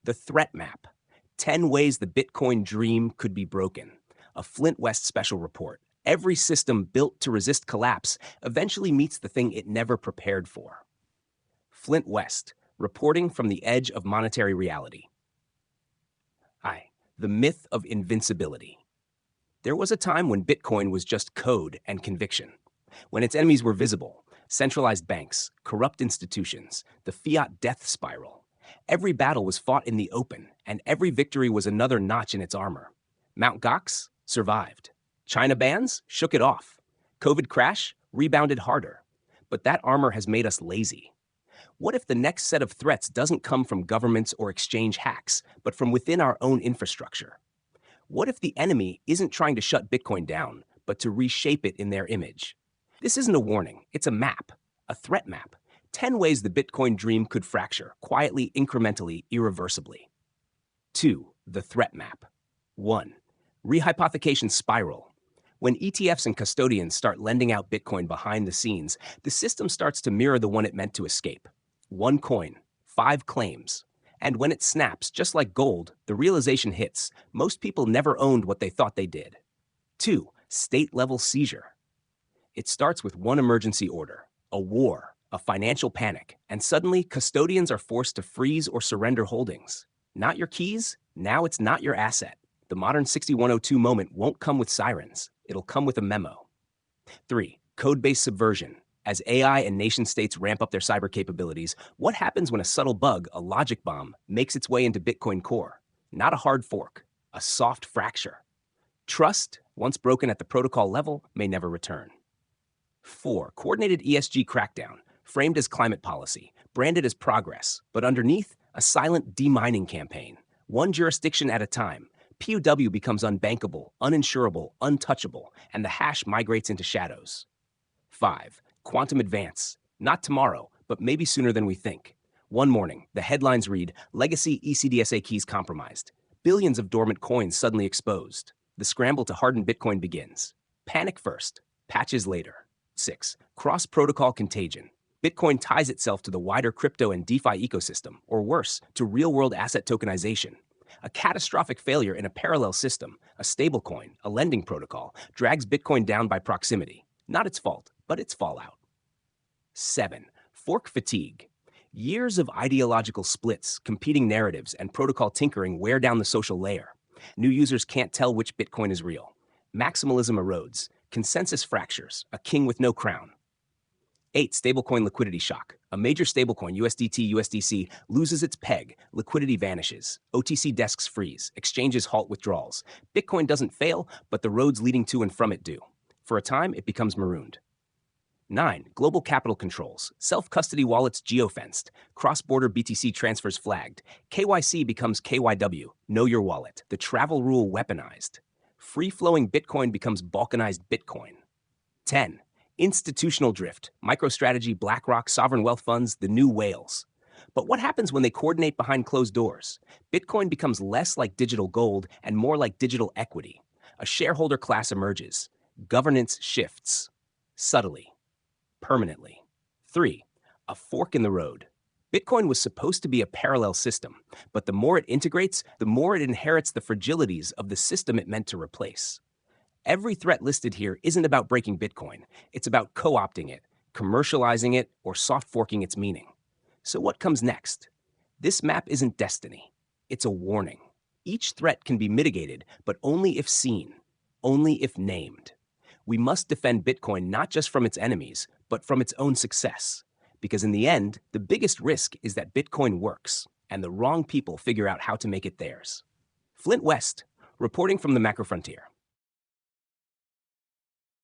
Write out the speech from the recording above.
The Threat Map: 10 Ways the Bitcoin Dream Could Be Broken. A Flint West special report. Every system built to resist collapse eventually meets the thing it never prepared for. Flint West, reporting from the edge of monetary reality. I. The myth of invincibility. There was a time when Bitcoin was just code and conviction, when its enemies were visible: centralized banks, corrupt institutions, the fiat death spiral. Every battle was fought in the open, and every victory was another notch in its armor. Mt. Gox survived. China bans shook it off. COVID crash rebounded harder. But that armor has made us lazy. What if the next set of threats doesn't come from governments or exchange hacks, but from within our own infrastructure? What if the enemy isn't trying to shut Bitcoin down, but to reshape it in their image? This isn't a warning, it's a map, a threat map. 10 ways the Bitcoin dream could fracture, quietly, incrementally, irreversibly. 2. The threat map. 1. Rehypothecation spiral. When ETFs and custodians start lending out Bitcoin behind the scenes, the system starts to mirror the one it meant to escape. One coin, 5 claims. And when it snaps, just like gold, the realization hits: most people never owned what they thought they did. 2. State-level seizure. It starts with one emergency order, a war, a financial panic, and suddenly custodians are forced to freeze or surrender holdings. Not your keys, now it's not your asset. The modern 6102 moment won't come with sirens. It'll come with a memo. 3. Codebase subversion. As AI and nation-states ramp up their cyber capabilities, what happens when a subtle bug, a logic bomb, makes its way into Bitcoin Core? Not a hard fork, a soft fracture. Trust, once broken at the protocol level, may never return. 4. Coordinated ESG crackdown. Framed as climate policy, branded as progress, but underneath, a silent demining campaign. One jurisdiction at a time. POW becomes unbankable, uninsurable, untouchable, and the hash migrates into shadows. 5. Quantum advance. Not tomorrow, but maybe sooner than we think. One morning, the headlines read, "Legacy ECDSA keys compromised. Billions of dormant coins suddenly exposed." The scramble to harden Bitcoin begins. Panic first, patches later. 6. Cross-protocol contagion. Bitcoin ties itself to the wider crypto and DeFi ecosystem, or worse, to real-world asset tokenization. A catastrophic failure in a parallel system, a stablecoin, a lending protocol, drags Bitcoin down by proximity. Not its fault, but its fallout. 7. Fork fatigue. Years of ideological splits, competing narratives, and protocol tinkering wear down the social layer. New users can't tell which Bitcoin is real. Maximalism erodes. Consensus fractures. A king with no crown. 8. Stablecoin liquidity shock. A major stablecoin, USDT, USDC, loses its peg, liquidity vanishes, OTC desks freeze, exchanges halt withdrawals. Bitcoin doesn't fail, but the roads leading to and from it do. For a time, it becomes marooned. 9. Global capital controls. Self-custody wallets geofenced. Cross-border BTC transfers flagged. KYC becomes KYW, know your wallet. The travel rule weaponized. Free-flowing Bitcoin becomes balkanized Bitcoin. 10. Institutional drift. MicroStrategy, BlackRock, sovereign wealth funds, the new whales. But what happens when they coordinate behind closed doors? Bitcoin becomes less like digital gold and more like digital equity. A shareholder class emerges. Governance shifts. Subtly. Permanently. 3. A fork in the road. Bitcoin was supposed to be a parallel system, but the more it integrates, the more it inherits the fragilities of the system it meant to replace. Every threat listed here isn't about breaking Bitcoin. It's about co-opting it, commercializing it, or soft forking its meaning. So what comes next? This map isn't destiny. It's a warning. Each threat can be mitigated, but only if seen, only if named. We must defend Bitcoin not just from its enemies, but from its own success. Because in the end, the biggest risk is that Bitcoin works, and the wrong people figure out how to make it theirs. Flint West, reporting from the macro frontier.